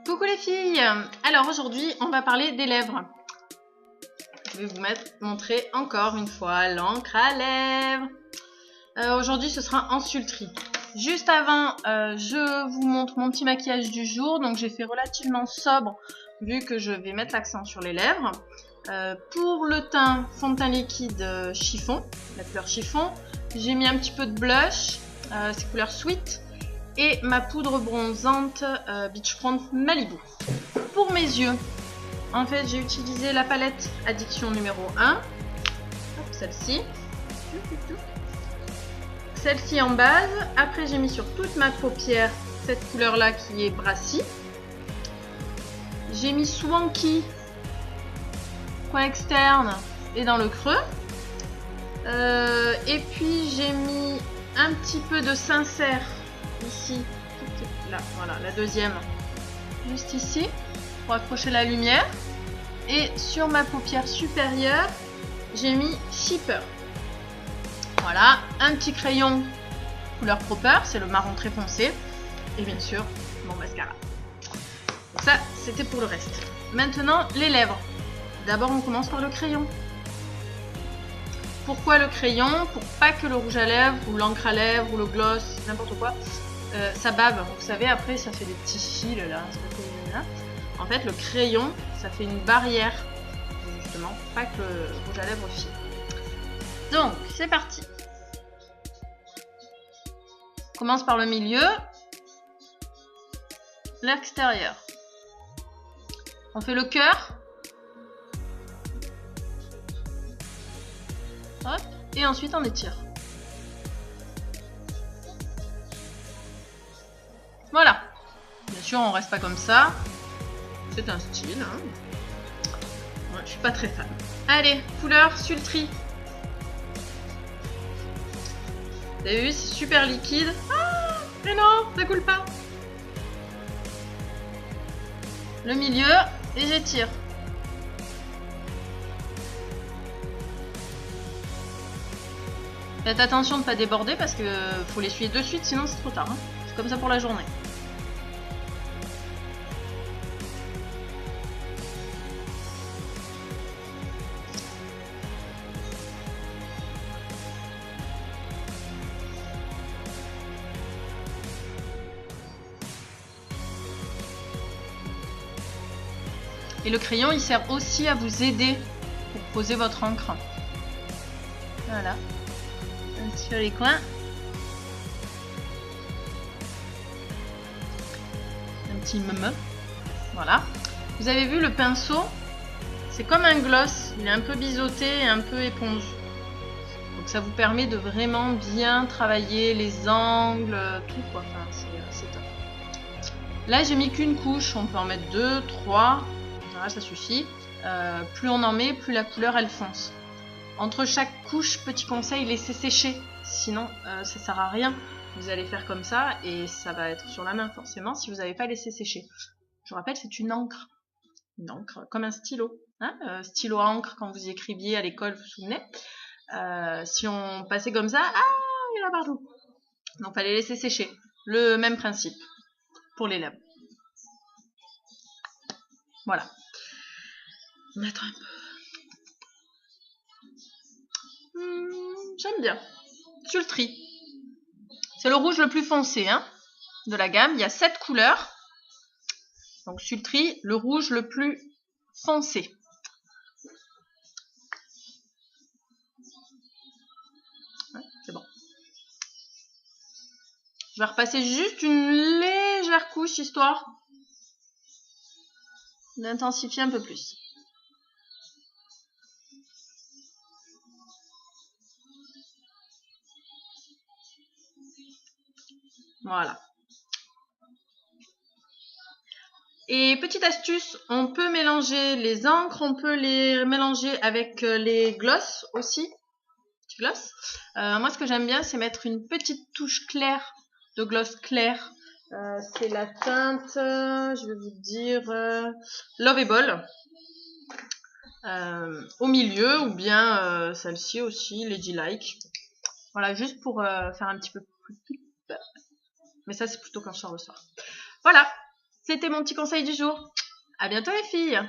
Coucou les filles. Alors aujourd'hui on va parler des lèvres. Je vais vous montrer encore une fois l'encre à lèvres. Aujourd'hui ce sera en sulterie. Juste avant je vous montre mon petit maquillage du jour. Donc j'ai fait relativement sobre vu que je vais mettre l'accent sur les lèvres. Pour le teint, fond de teint liquide chiffon, la couleur chiffon. J'ai mis un petit peu de blush, c'est couleur sweet. Et ma poudre bronzante Beachfront Malibu. Pour mes yeux, en fait, j'ai utilisé la palette Addiction numéro 1. Celle-ci. Celle-ci en base. Après, j'ai mis sur toute ma paupière cette couleur-là qui est Brassy. J'ai mis Swanky, coin externe et dans le creux. Et puis, j'ai mis un petit peu de Sincère. Ici, là, voilà, la deuxième, juste ici, pour accrocher la lumière. Et sur ma paupière supérieure, j'ai mis Shipper. Voilà, un petit crayon couleur Proper, c'est le marron très foncé. Et bien sûr, mon mascara. Donc ça, c'était pour le reste. Maintenant, les lèvres. D'abord, on commence par le crayon. Pourquoi le crayon? Pour pas que le rouge à lèvres, ou l'encre à lèvres, ou le gloss, n'importe quoi, ça bave. Vous savez, après, ça fait des petits fils là. En fait, le crayon, ça fait une barrière, justement, pour pas que le rouge à lèvres file. Donc, c'est parti. On commence par le milieu, l'extérieur. On fait le cœur. Hop, et ensuite on étire. Voilà. Bien sûr, on reste pas comme ça. C'est un style. Hein. Ouais, je suis pas très fan. Allez, couleur sultrie. Vous avez vu, c'est super liquide. Ah, mais non, ça coule pas. Le milieu, et j'étire. Faites attention de ne pas déborder parce que faut l'essuyer de suite, sinon c'est trop tard. Hein. C'est comme ça pour la journée. Et le crayon, il sert aussi à vous aider pour poser votre encre. Voilà. Sur les coins. Un petit meme. Voilà. Vous avez vu le pinceau, c'est comme un gloss. Il est un peu biseauté et un peu éponge. Donc ça vous permet de vraiment bien travailler les angles, tout quoi. Enfin, c'est top. Là, j'ai mis qu'une couche. On peut en mettre 2, 3. Voilà, ça suffit. Plus on en met, plus la couleur elle fonce. Entre chaque couche, petit conseil, laissez sécher. Sinon, ça sert à rien. Vous allez faire comme ça et ça va être sur la main forcément si vous n'avez pas laissé sécher. Je vous rappelle, c'est une encre. Une encre, comme un stylo. Hein, stylo à encre quand vous écriviez à l'école, vous vous souvenez. Si on passait comme ça, il y en a partout. Donc, il fallait laisser sécher. Le même principe pour les lèvres. Voilà. On attend un peu. J'aime bien. Sultrie. C'est le rouge le plus foncé hein, de la gamme. Il y a 7 couleurs. Donc sultrie, le rouge le plus foncé. Ouais, c'est bon. Je vais repasser juste une légère couche histoire d'intensifier un peu plus. Voilà. Et petite astuce, on peut mélanger les encres, on peut les mélanger avec les gloss aussi. Petit gloss. Moi, ce que j'aime bien, c'est mettre une petite touche claire de gloss clair. C'est la teinte, je vais vous dire, Lovable. Au milieu, ou bien celle-ci aussi, Ladylike. Voilà, juste pour faire un petit peu plus. Mais ça, c'est plutôt quand je sors le soir. Voilà. C'était mon petit conseil du jour. À bientôt les filles!